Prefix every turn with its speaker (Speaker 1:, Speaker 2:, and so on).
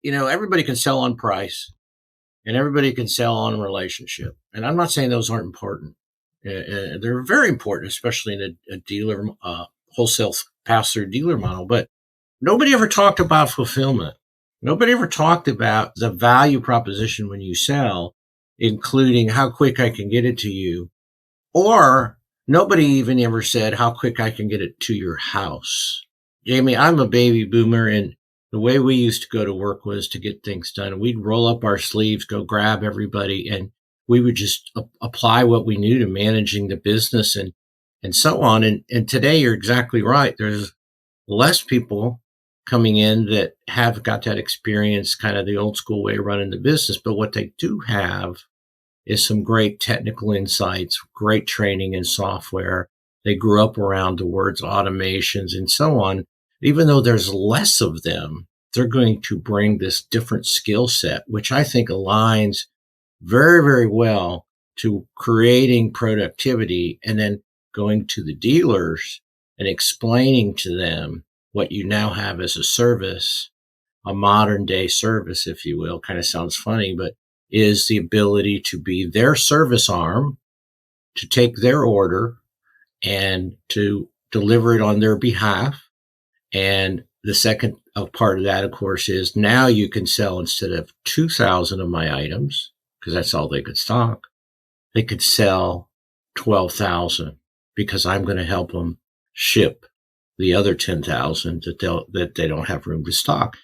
Speaker 1: everybody can sell on price and everybody can sell on relationship. And I'm not saying those aren't important. They're very important, especially in a dealer, wholesale pass-through dealer model. But nobody ever talked about fulfillment. Nobody ever talked about the value proposition when you sell, including how quick I can get it to you. Or nobody even ever said how quick I can get it to your house. Jamie, I'm a baby boomer, and the way we used to go to work was to get things done. We'd roll up our sleeves, go grab everybody, and we would just apply what we knew to managing the business and so on. And today you're exactly right. There's less people coming in that have got that experience, kind of the old school way of running the business. But what they do have is some great technical insights, great training in software. They grew up around the words automations and so on. Even though there's less of them, they're going to bring this different skill set, which I think aligns very, very well to creating productivity and then going to the dealers and explaining to them what you now have as a service, a modern day service, if you will. Kind of sounds funny, but is the ability to be their service arm, to take their order and to deliver it on their behalf. And the second part of that, of course, is now you can sell, instead of 2,000 of my items, because that's all they could stock, they could sell 12,000 because I'm going to help them ship the other 10,000 that they don't have room to stock.